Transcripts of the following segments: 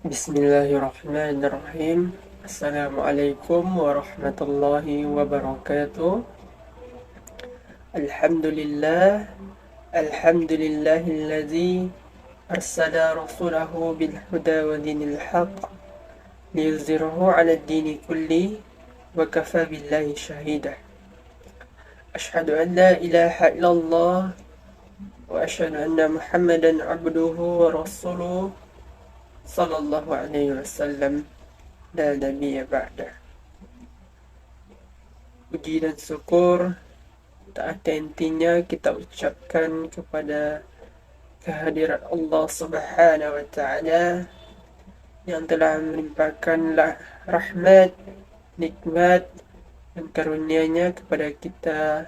Bismillahirrahmanirrahim. Assalamualaikum warahmatullahi wabarakatuh. Alhamdulillah. Alhamdulillahilladzi arsala rasulahu bil huda wa dinil haqq liyuzhirahu 'ala ad-dini kulli wa kafa billahi shahida. Asyhadu an la ilaha illallah wa asyhadu anna Muhammadan 'abduhu wa rasuluh sallallahu alaihi wasallam la nabiyya ba'da. Puji dan syukur tak ada intinya kita ucapkan kepada kehadiran Allah Subhanahu wa taala yang telah melimpahkan rahmat, nikmat dan karunia-Nya kepada kita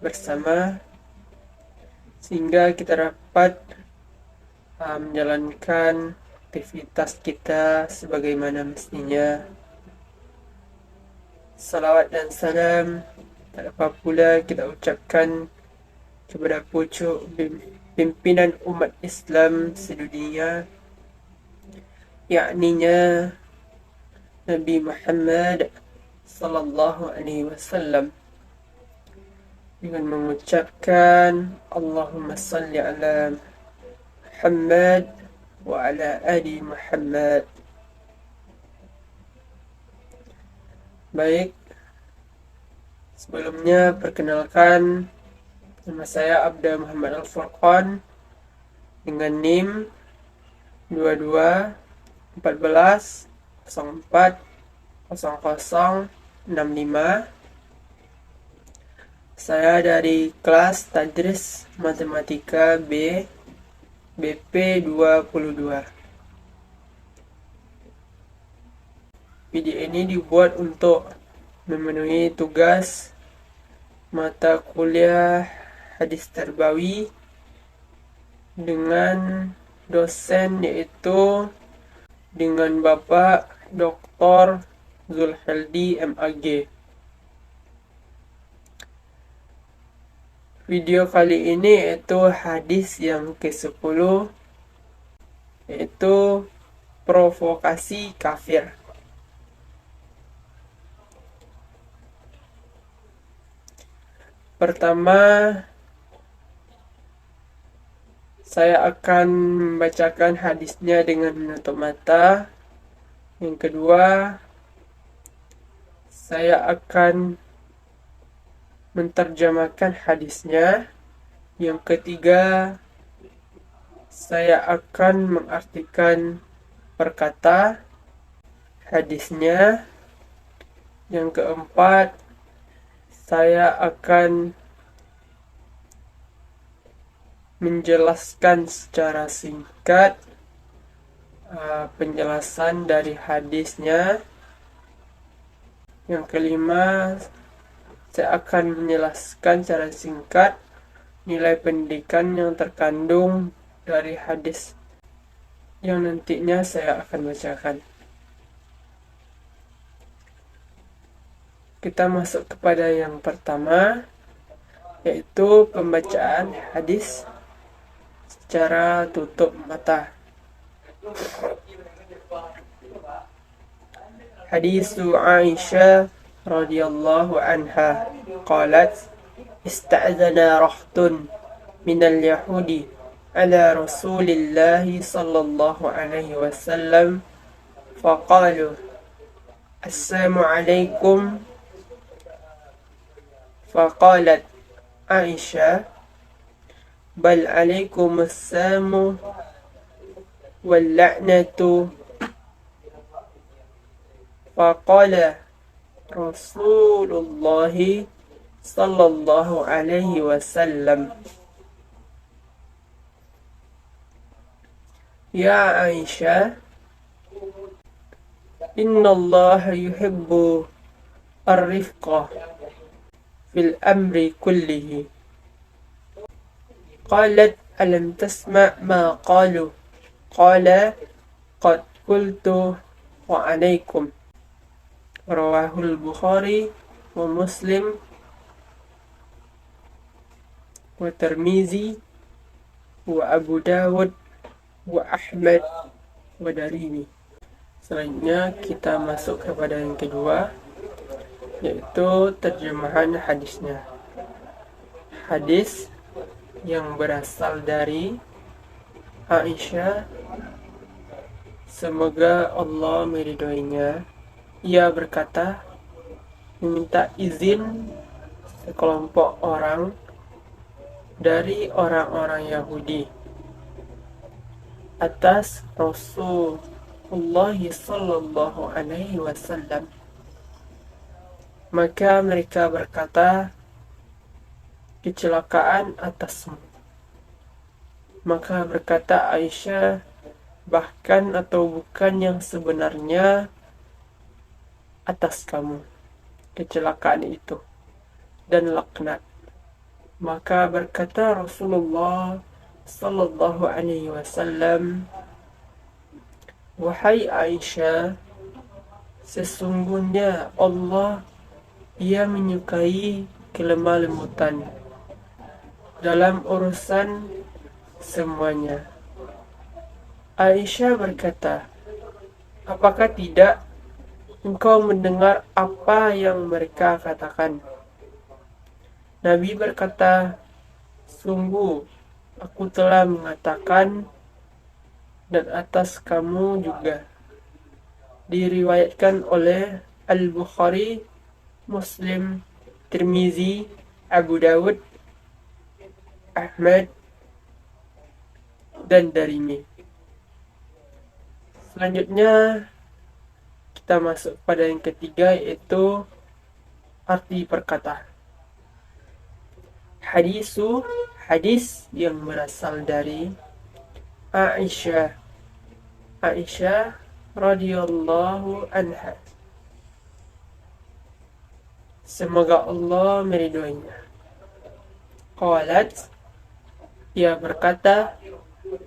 bersama sehingga kita dapat menjalankan aktivitas kita sebagaimana mestinya. Salawat dan salam tak lupa pula kita ucapkan kepada pucuk pimpinan umat Islam sedunia, yakninya Nabi Muhammad sallallahu alaihi wasallam, dengan mengucapkan Allahumma salli ala Muhammad wa ala ali Muhammad. Baik, sebelumnya perkenalkan, nama saya Abda Muhammad Al-Furqan dengan NIM 2214040065. Saya dari kelas Tadris Matematika BP 22. Video ini dibuat untuk memenuhi tugas mata kuliah hadis tarbawi dengan dosen, yaitu dengan Bapak Dr. Zulhaldi MAG. Video kali ini yaitu hadis yang ke-10, yaitu provokasi kafir. Pertama, saya akan membacakan hadisnya dengan menutup mata. Yang kedua, saya akan menterjemahkan hadisnya. Yang ketiga, saya akan mengartikan perkata hadisnya. Yang keempat, saya akan menjelaskan secara singkat penjelasan dari hadisnya. Yang kelima, saya akan menjelaskan secara singkat nilai pendidikan yang terkandung dari hadis yang nantinya saya akan bacakan. Kita masuk kepada yang pertama, yaitu pembacaan hadis secara tutup mata. Hadis Aisyah radhiyallahu anha qalat ista'zana rahtun minal yahudi ala rasulillahi sallallahu alaihi wasallam faqalu assalamu alaikum faqalat Aisyah bal alaikum assamu wal la'natu faqala Rasulullah sallallahu alaihi wasallam ya Aisyah inna Allah yuhibbu ar-rifqa fil amri kullihi. Qalat alam tasma' ma qalu qala qad qultu wa alaikum. Rawahul Bukhari wa Muslim wa Tirmizi wa Abu Dawud wa Ahmad wa darimi. Selanjutnya kita masuk kepada yang kedua, yaitu terjemahan hadisnya. Hadis yang berasal dari Aisyah, semoga Allah meridhoinya. Ia berkata, meminta izin sekelompok orang dari orang-orang Yahudi atas Rasulullah sallallahu alaihi wasallam. Maka mereka berkata, kecelakaan atasmu. Maka berkata Aisyah, bahkan atau bukan yang sebenarnya atas kamu kecelakaan itu dan laknat. Maka berkata Rasulullah sallallahu alaihi wasallam, wahai Aisyah, sesungguhnya Allah ia menyukai kelemah lembutan dalam urusan semuanya. Aisyah berkata, apakah tidak engkau mendengar apa yang mereka katakan? Nabi berkata, sungguh aku telah mengatakan, dan atas kamu juga. Diriwayatkan oleh Al-Bukhari, Muslim, Tirmizi, Abu Dawud, Ahmad, dan Darimi. Selanjutnya kita masuk pada yang ketiga, yaitu arti perkataan. Hadis yang berasal dari Aisyah radhiyallahu anha, semoga Allah meridhoinya. Qalat, ia berkata,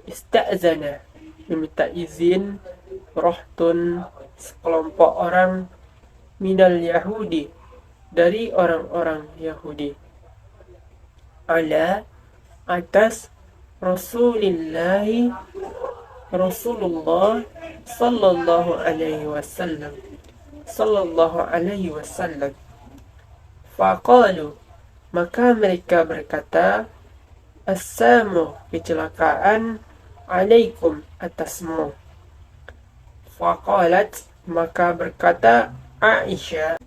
ista'zana, meminta izin, rohtun, sekelompok orang, minal Yahudi, dari orang-orang Yahudi, ala, atas Rasulullah sallallahu alaihi wasallam. Faqalu, maka mereka berkata, assamu, kecelakaan, alaikum, atasmu. Faqalat, maka berkata Aisyah,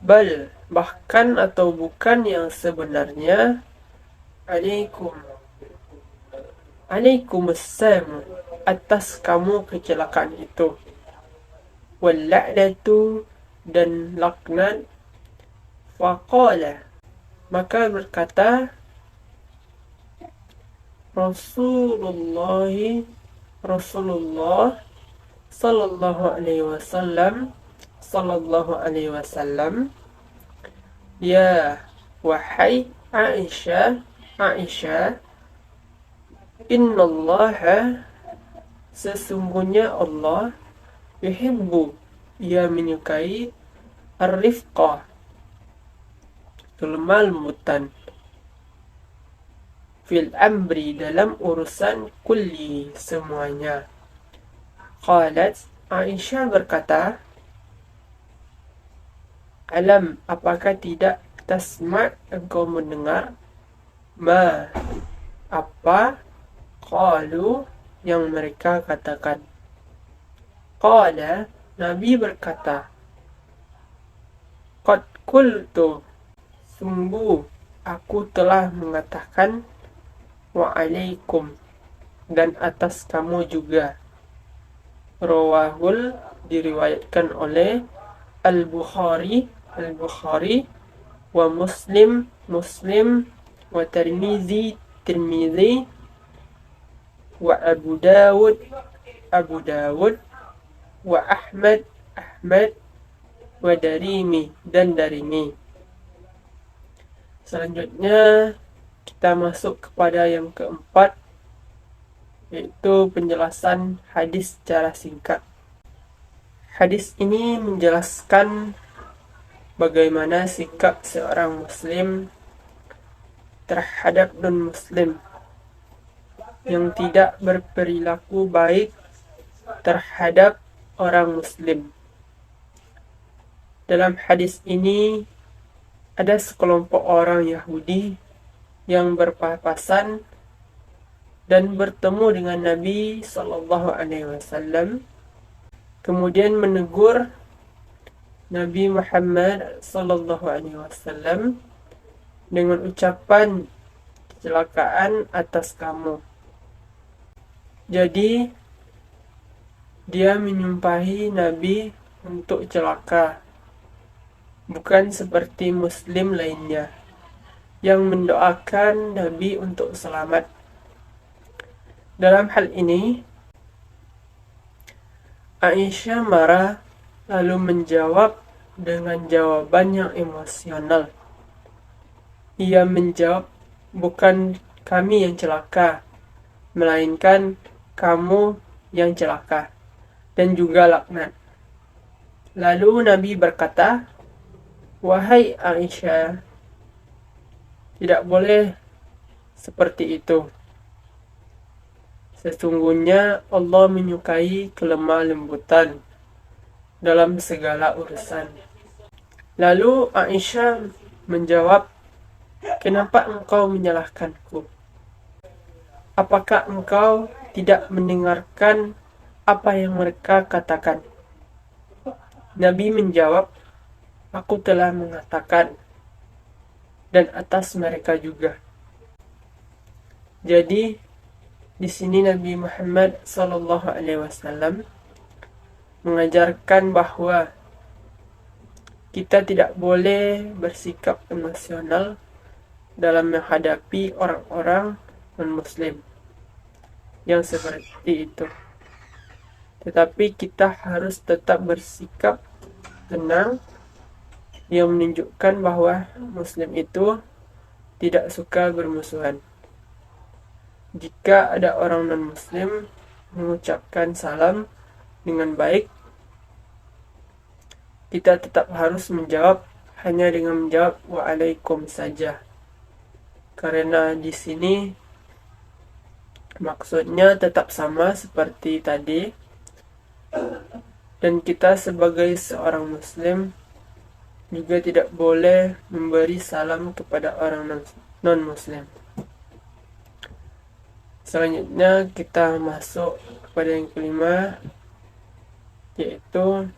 bal, bahkan atau bukan yang sebenarnya, alaikumussalam, atas kamu kecelakaan itu, wal la'natu, dan laknat. Faqala, maka berkata Rasulullah sallallahu alaihi wasallam, ya, wahai Aisyah, innallaha, sesungguhnya Allah, yuhibbu, ia menyukai, ar-rifqa, kelemah lembutan, fil amri, dalam urusan, kulli, semuanya. Qalat, Aisyah berkata, alam, apakah tidak, tasma', engkau mendengar, ma, apa, qalu, yang mereka katakan. Qala, Nabi berkata, qad qultu, sungguh aku telah mengatakan, wa alaikum, dan atas kamu juga. Rawahul, diriwayatkan oleh Al-Bukhari, wa Muslim, wa Tirmizi, wa Abu Dawud, wa Ahmad, wa Darimi, dan Darimi. Selanjutnya kita masuk kepada yang keempat, yaitu penjelasan hadis secara singkat. Hadis ini menjelaskan bagaimana sikap seorang muslim terhadap non-muslim yang tidak berperilaku baik terhadap orang Muslim. Dalam hadis ini ada sekelompok orang Yahudi yang berpapasan dan bertemu dengan Nabi Shallallahu Alaihi Wasallam, kemudian menegur Nabi Muhammad Sallallahu Alaihi Wasallam dengan ucapan kecelakaan atas kamu. Jadi dia menyumpahi Nabi untuk celaka, bukan seperti Muslim lainnya yang mendoakan Nabi untuk selamat. Dalam hal ini Aisyah marah lalu menjawab dengan jawaban yang emosional. Ia menjawab, bukan kami yang celaka, melainkan kamu yang celaka dan juga laknat. Lalu Nabi berkata, wahai Aisyah, tidak boleh seperti itu. Sesungguhnya Allah menyukai kelemah lembutan dalam segala urusan. Lalu Aisyah menjawab, kenapa engkau menyalahkanku? Apakah engkau tidak mendengarkan apa yang mereka katakan? Nabi menjawab, aku telah mengatakan, dan atas mereka juga. Jadi di sini Nabi Muhammad SAW mengajarkan bahwa kita tidak boleh bersikap emosional dalam menghadapi orang-orang non-Muslim yang seperti itu. Tetapi kita harus tetap bersikap tenang yang menunjukkan bahwa Muslim itu tidak suka bermusuhan. Jika ada orang non-Muslim mengucapkan salam dengan baik, kita tetap harus menjawab hanya dengan menjawab waalaikum saja. Karena di sini maksudnya tetap sama seperti tadi, dan kita sebagai seorang Muslim juga tidak boleh memberi salam kepada orang non-Muslim. Selanjutnya kita masuk kepada yang kelima, yaitu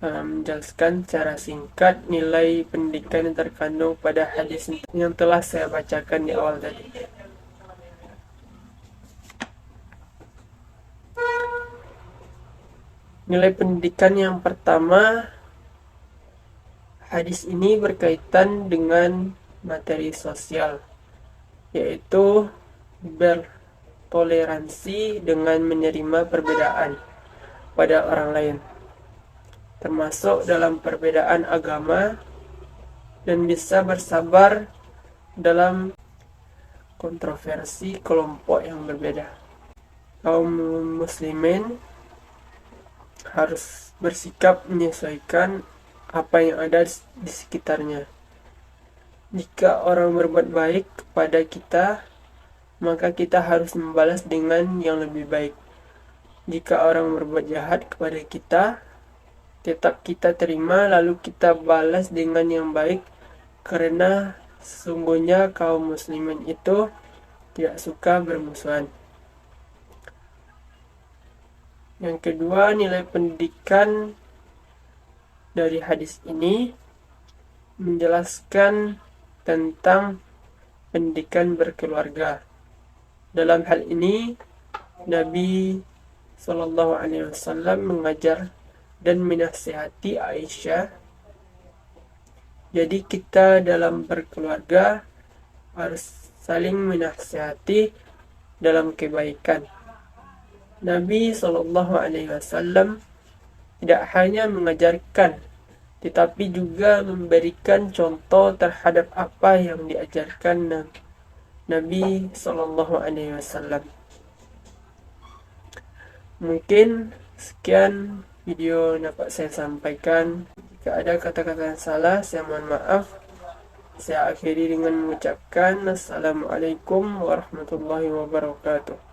menjelaskan secara singkat nilai pendidikan yang terkandung pada hadis yang telah saya bacakan di awal tadi. Nilai pendidikan yang pertama, hadis ini berkaitan dengan materi sosial, yaitu bertoleransi dengan menerima perbedaan pada orang lain, termasuk dalam perbedaan agama, dan bisa bersabar dalam kontroversi kelompok yang berbeda. Kaum muslimin harus bersikap menyesuaikan apa yang ada di sekitarnya. Jika orang berbuat baik kepada kita, maka kita harus membalas dengan yang lebih baik. Jika orang berbuat jahat kepada kita, tetap kita terima lalu kita balas dengan yang baik, karena sesungguhnya kaum muslimin itu tidak suka bermusuhan. Yang kedua, nilai pendidikan dari hadis ini menjelaskan tentang pendidikan berkeluarga. Dalam hal ini, Nabi SAW mengajar dan menasihati Aisyah. Jadi kita dalam berkeluarga harus saling menasihati dalam kebaikan. Nabi SAW tidak hanya mengajarkan, tetapi juga memberikan contoh terhadap apa yang diajarkan Nabi SAW. Mungkin sekian video dapat saya sampaikan. Jika ada kata-kata yang salah, saya mohon maaf. Saya akhiri dengan mengucapkan Assalamualaikum warahmatullahi wabarakatuh.